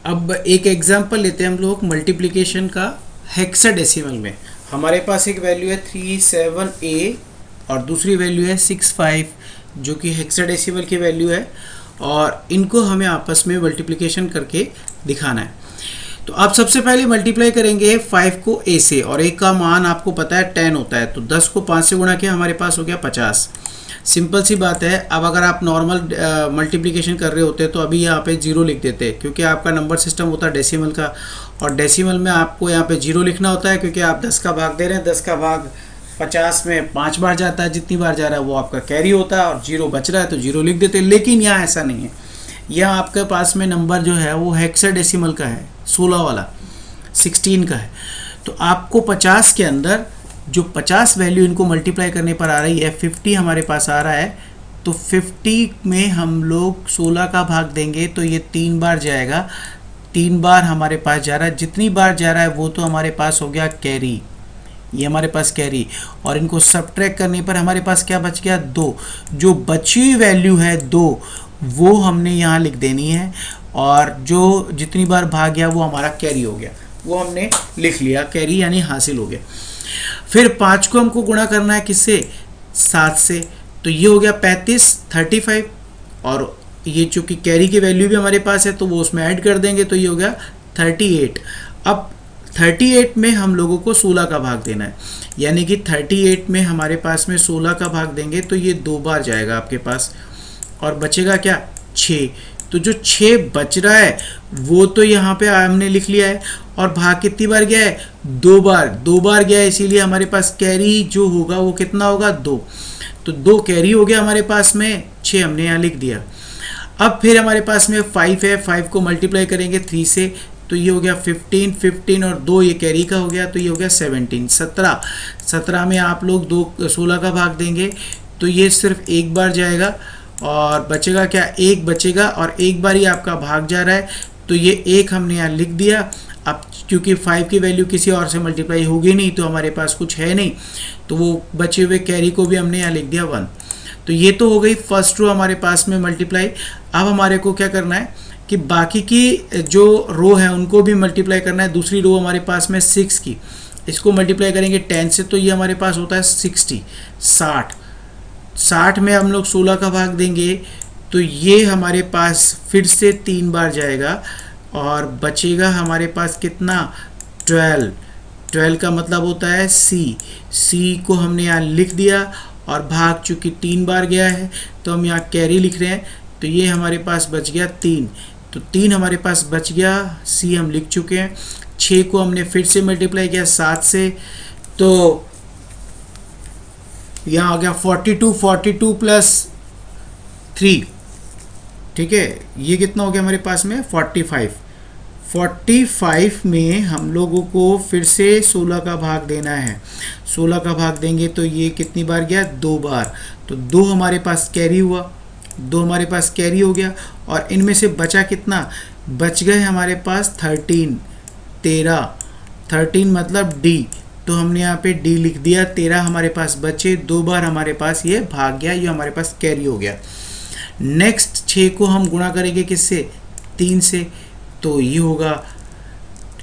अब एक एग्जांपल लेते हैं हम लोग मल्टीप्लिकेशन का हेक्साडेसिमल में। हमारे पास एक वैल्यू है 37A और दूसरी वैल्यू है 65 जो कि हेक्साडेसिमल की वैल्यू है, और इनको हमें आपस में मल्टीप्लिकेशन करके दिखाना है। तो आप सबसे पहले मल्टीप्लाई करेंगे 5 को A से, और A का मान आपको पता है 10 होता है, तो 10 को 5 से गुणा किया, हमारे पास हो गया 50। सिंपल सी बात है। अब अगर आप नॉर्मल मल्टीप्लिकेशन कर रहे होते तो अभी यहाँ पे 0 लिख देते, क्योंकि आपका नंबर सिस्टम होता है डेसिमल का, और डेसिमल में आपको यहाँ पे 0 लिखना होता है, क्योंकि आप 10 का भाग दे रहे हैं। 10 का भाग 50 में 5 बार जाता है, जितनी बार जा रहा है वो आपका कैरी होता है, और 0 बच रहा है तो 0 लिख देते। लेकिन यहाँ ऐसा नहीं है, यहाँ आपके पास में नंबर जो है वो हेक्साडेसिमल का है, 16 वाला, 16 का है। तो आपको 50 के अंदर जो 50 वैल्यू इनको मल्टीप्लाई करने पर आ रही है, 50 हमारे पास आ रहा है, तो 50 में हम लोग 16 का भाग देंगे तो ये 3 बार जाएगा, 3 बार हमारे पास जा रहा है। जितनी बार जा रहा है वो तो हमारे पास हो गया कैरी, ये हमारे पास कैरी, और इनको सबट्रैक्ट करने पर हमारे पास क्या बच गया, 2। जो बची हुई वैल्यू है 2 वो हमने यहाँ लिख देनी है, और जो जितनी बार भाग गया वो हमारा कैरी हो गया, वो हमने लिख लिया, कैरी यानी हासिल हो गया। फिर 5 को हमको गुणा करना है किससे, 7 से, तो ये हो गया 35, 35, और ये चूँकि कैरी की वैल्यू भी हमारे पास है तो वो उसमें ऐड कर देंगे, तो ये हो गया 38। अब 38 में हम लोगों को 16 का भाग देना है, यानी कि 38 में हमारे पास में 16 का भाग देंगे तो ये 2 बार जाएगा आपके पास, और बचेगा क्या, 6। तो जो 6 बच रहा है वो तो यहाँ पे हमने लिख लिया है, और भाग कितनी बार गया है, 2 बार, 2 बार गया है, इसीलिए हमारे पास कैरी जो होगा वो कितना होगा, 2। तो 2 कैरी हो गया हमारे पास में, 6 हमने यहाँ लिख दिया। अब फिर हमारे पास में 5 है, 5 को मल्टीप्लाई करेंगे 3 से, तो ये हो गया 15, 15 और 2 ये कैरी का हो गया, तो ये हो गया 17, 17। 17 में आप लोग 16 का भाग देंगे तो ये सिर्फ एक बार जाएगा, और बचेगा क्या, 1 बचेगा, और एक बार ही आपका भाग जा रहा है, तो ये 1 हमने यहाँ लिख दिया। अब क्योंकि 5 की वैल्यू किसी और से मल्टीप्लाई होगी नहीं तो हमारे पास कुछ है नहीं, तो वो बचे हुए कैरी को भी हमने यहाँ लिख दिया 1। तो ये तो हो गई फर्स्ट रो हमारे पास में मल्टीप्लाई। अब हमारे को क्या करना है कि बाकी की जो रो है उनको भी मल्टीप्लाई करना है। दूसरी रो हमारे पास में 6 की, इसको मल्टीप्लाई करेंगे 10 से, तो ये हमारे पास होता है 60, 60। 60 में हम लोग 16 का भाग देंगे तो ये हमारे पास फिर से 3 बार जाएगा, और बचेगा हमारे पास कितना, 12। 12 का मतलब होता है सी को हमने यहाँ लिख दिया, और भाग चूँकि 3 बार गया है तो हम यहाँ कैरी लिख रहे हैं, तो ये हमारे पास बच गया 3। तो 3 हमारे पास बच गया, सी हम लिख चुके हैं। 6 को हमने फिर से मल्टीप्लाई किया 7 से, तो यहाँ आ गया 42, 42 प्लस 3, ठीक है, ये कितना हो गया हमारे पास में, 45। 45 में हम लोगों को फिर से 16 का भाग देना है। 16 का भाग देंगे तो ये कितनी बार गया, 2 बार, तो 2 हमारे पास कैरी हुआ, 2 हमारे पास कैरी हो गया, और इनमें से बचा कितना, बच गए हमारे पास 13, 13 मतलब डी, तो हमने यहाँ पे डी लिख दिया। 13 हमारे पास बचे, 2 बार हमारे पास ये भाग गया, ये हमारे पास कैरी हो गया। नेक्स्ट 6 को हम गुणा करेंगे किससे, 3 से, तो ये होगा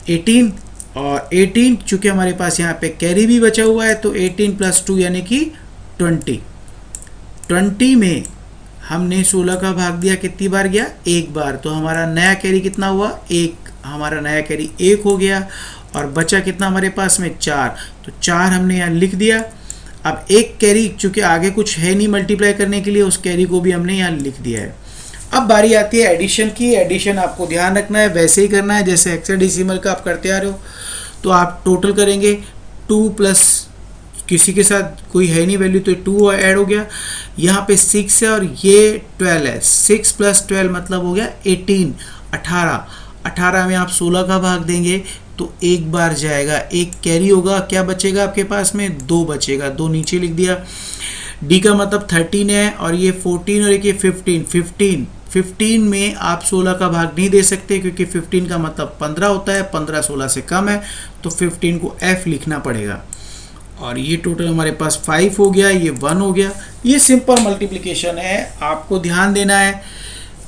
18, और 18 चूँकि हमारे पास यहाँ पे कैरी भी बचा हुआ है तो 18 प्लस 2 यानी कि 20। 20 में हमने 16 का भाग दिया, कितनी बार गया, 1 बार, तो हमारा नया कैरी कितना हुआ, 1, हमारा नया कैरी 1 हो गया, और बचा कितना हमारे पास में, 4, तो 4 हमने यहाँ लिख दिया। अब एक कैरी चूँकि आगे कुछ है नहीं मल्टीप्लाई करने के लिए, उस कैरी को भी हमने यहाँ लिख दिया है। अब बारी आती है एडिशन की। एडिशन आपको ध्यान रखना है, वैसे ही करना है जैसे हेक्साडेसिमल का आप करते आ रहे हो। तो आप टोटल करेंगे 2 प्लस किसी के साथ कोई है नहीं वैल्यू तो 2 ऐड हो गया, यहाँ पे 6 है और ये 12 है, 6 प्लस 12 मतलब हो गया 18, 18। 18 में आप 16 का भाग देंगे तो एक बार जाएगा, एक कैरी होगा, क्या बचेगा आपके पास में, 2 बचेगा, 2 नीचे लिख दिया। डी का मतलब 13 है, और ये 14 और एक ये 15। 15 में आप 16 का भाग नहीं दे सकते क्योंकि 15 का मतलब 15 होता है, 15 16 से कम है, तो 15 को F लिखना पड़ेगा। और ये टोटल हमारे पास 5 हो गया, ये 1 हो गया। ये सिंपल मल्टीप्लिकेशन है, आपको ध्यान देना है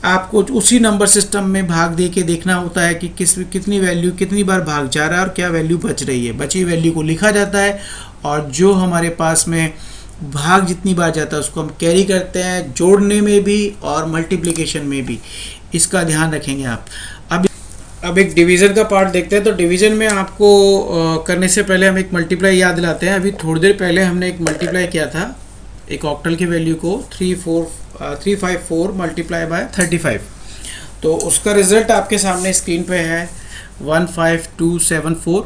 आपको उसी नंबर सिस्टम में भाग दे के देखना होता है कि कितनी वैल्यू कितनी बार भाग जा रहा है और क्या वैल्यू बच रही है। बची वैल्यू को लिखा जाता है और जो हमारे पास में भाग जितनी बार जाता है उसको हम कैरी करते हैं, जोड़ने में भी और मल्टीप्लिकेशन में भी। इसका ध्यान रखेंगे आप। अब एक डिवीज़न का पार्ट देखते हैं। तो डिवीज़न में आपको करने से पहले हम एक मल्टीप्लाई याद दिलाते हैं। अभी थोड़ी देर पहले हमने एक मल्टीप्लाई किया था एक ऑक्टल की वैल्यू को 354 मल्टीप्लाई बाय 35। तो उसका रिज़ल्ट आपके सामने स्क्रीन पे है 15274।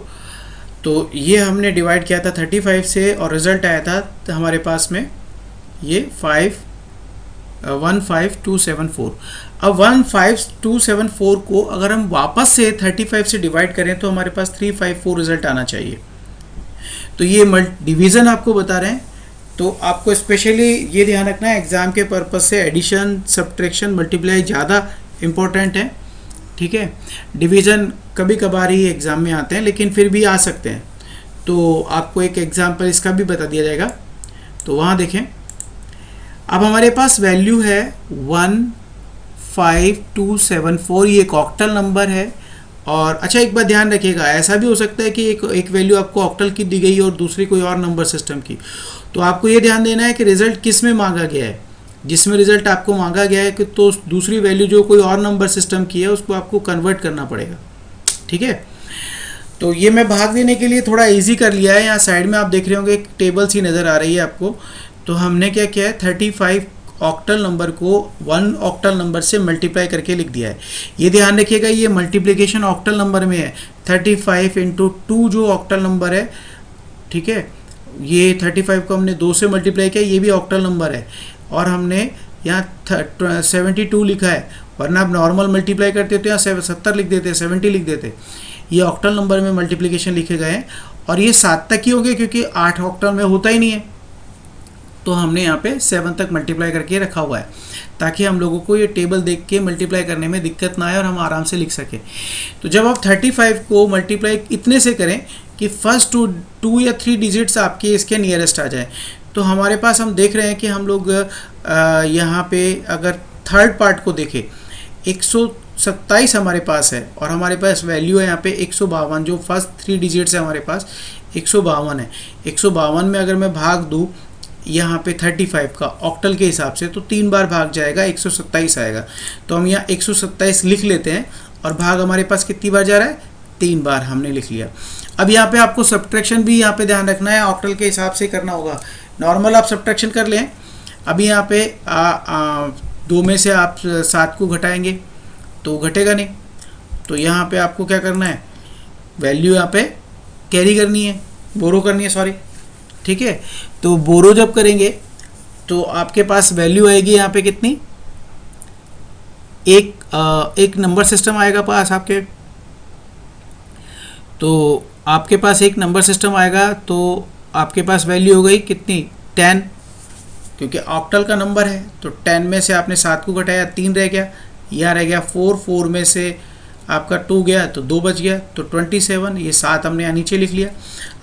तो ये हमने डिवाइड किया था 35 से और रिज़ल्ट आया था हमारे पास में ये 15274। अब 15274 को अगर हम वापस से 35 से डिवाइड करें तो हमारे पास 354 रिज़ल्ट आना चाहिए। तो ये डिवीज़न आपको बता रहे हैं। तो आपको स्पेशली ये ध्यान रखना है, एग्ज़ाम के पर्पज़ से एडिशन, सब्ट्रैक्शन, मल्टीप्लाई ज़्यादा इम्पोर्टेंट है। ठीक है, डिवीज़न कभी कभार ही एग्ज़ाम में आते हैं लेकिन फिर भी आ सकते हैं। तो आपको एक एग्जांपल इसका भी बता दिया जाएगा। तो वहाँ देखें, अब हमारे पास वैल्यू है 15274। ये एक ऑक्टल नंबर है। और अच्छा एक बात ध्यान रखिएगा, ऐसा भी हो सकता है कि एक वैल्यू आपको ऑक्टल की दी गई और दूसरी कोई और नंबर सिस्टम की। तो आपको ये ध्यान देना है कि रिज़ल्ट किस में मांगा गया है। जिसमें रिज़ल्ट आपको मांगा गया है कि तो दूसरी वैल्यू जो कोई और नंबर सिस्टम की है उसको आपको कन्वर्ट करना पड़ेगा। ठीक है, तो ये मैं भाग देने के लिए थोड़ा इजी कर लिया है। यहाँ साइड में आप देख रहे होंगे एक टेबल सी नज़र आ रही है आपको। तो हमने क्या किया है, 35 ऑक्टल नंबर को 1 ऑक्टल नंबर से मल्टीप्लाई करके लिख दिया है। ये ध्यान रखिएगा, ये मल्टीप्लिकेशन ऑक्टल नंबर में है। 35 इंटू 2 जो ऑक्टल नंबर है, ठीक है, ये 35 को हमने 2 से मल्टीप्लाई किया, ये भी ऑक्टल नंबर है। और हमने यहाँ 72 लिखा है, वरना आप नॉर्मल मल्टीप्लाई करते तो यहाँ 70 लिख देते, 70 लिख देते। ये ऑक्टल नंबर में मल्टीप्लिकेशन लिखे गए हैं और ये 7 तक ही होंगे क्योंकि 8 ऑक्टल में होता ही नहीं है। तो हमने यहाँ पे 7 तक मल्टीप्लाई करके रखा हुआ है ताकि हम लोगों को ये टेबल देख के मल्टीप्लाई करने में दिक्कत ना आए और हम आराम से लिख सकें। तो जब आप 35 को मल्टीप्लाई इतने से करें कि फर्स्ट 2 या 3 डिजिट्स आपके इसके नियरेस्ट आ जाए, तो हमारे पास हम देख रहे हैं कि हम लोग यहाँ पे अगर थर्ड पार्ट को देखें 127 हमारे पास है और हमारे पास वैल्यू है यहाँ पे 152। जो फर्स्ट 3 डिजिट्स है हमारे पास 152 है। 152 में अगर मैं भाग दूँ यहाँ पे 35 का ऑक्टल के हिसाब से तो 3 बार भाग जाएगा, 127 आएगा। तो हम यहाँ 127 लिख लेते हैं और भाग हमारे पास कितनी बार जा रहा है, 3 बार हमने लिख लिया। अब यहाँ पे आपको सब्ट्रैक्शन भी यहाँ पे ध्यान रखना है, ऑक्टल के हिसाब से करना होगा। नॉर्मल आप सब्ट्रैक्शन कर लें। अभी यहाँ पे 2 में से आप 7 को घटाएंगे तो घटेगा नहीं। तो यहाँ पे आपको क्या करना है, वैल्यू यहाँ पे कैरी करनी है, बोरो करनी है, सॉरी। ठीक है, तो बोरो जब करेंगे तो आपके पास वैल्यू आएगी यहाँ पे कितनी, एक नंबर सिस्टम आएगा पास आपके। तो आपके पास एक नंबर सिस्टम आएगा तो आपके पास वैल्यू हो गई कितनी, 10, क्योंकि ऑक्टल का नंबर है। तो 10 में से आपने 7 को घटाया, 3 रह गया, यहाँ रह गया 4 में से आपका 2 गया तो 2 बच गया, तो 27। ये 7 हमने यहाँ नीचे लिख लिया।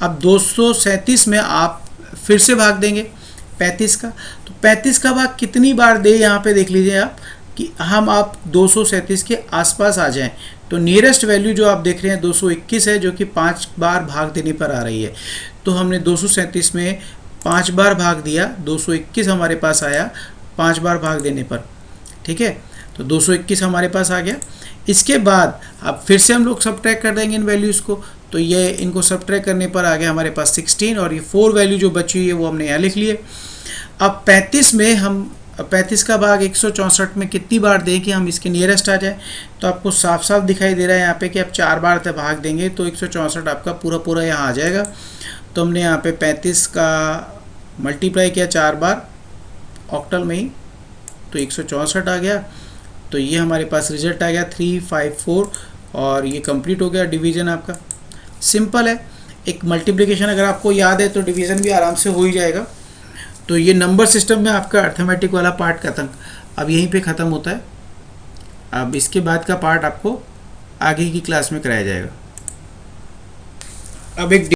अब 237 में आप फिर से भाग देंगे 35 का। तो 35 का भाग कितनी बार दे, यहाँ पे देख लीजिए आप कि हम आप 237 के आसपास आ जाएं। तो नियरेस्ट वैल्यू जो आप देख रहे हैं 221 है, जो कि 5 बार भाग देने पर आ रही है। तो हमने 237 में 5 बार भाग दिया, 221 हमारे पास आया 5 बार भाग देने पर। ठीक है, तो 221 हमारे पास आ गया। इसके बाद अब फिर से हम लोग सब्ट्रैक्ट कर देंगे इन वैल्यूज़ को। तो ये इनको सब्ट्रैक्ट करने पर आ गया हमारे पास 16 और ये 4 वैल्यू जो बची हुई है वो हमने यहाँ लिख लिए। अब 35 में हम 35 का भाग 164 में कितनी बार दें कि हम इसके नियरेस्ट आ जाए। तो आपको साफ साफ दिखाई दे रहा है यहाँ पे कि आप 4 बार तक भाग देंगे तो 164 आपका पूरा यहाँ आ जाएगा। तो हमने यहाँ पे 35 का मल्टीप्लाई किया 4 बार ऑक्टल में ही, तो 164 आ गया। तो ये हमारे पास रिजल्ट आ गया 354 और ये कंप्लीट हो गया डिवीज़न आपका। सिंपल है, एक मल्टीप्लिकेशन अगर आपको याद है तो डिवीज़न भी आराम से हो ही जाएगा। तो ये नंबर सिस्टम में आपका अर्थमेटिक वाला पार्ट खत्म, अब यहीं पे ख़त्म होता है। अब इसके बाद का पार्ट आपको आगे की क्लास में कराया जाएगा। अब एक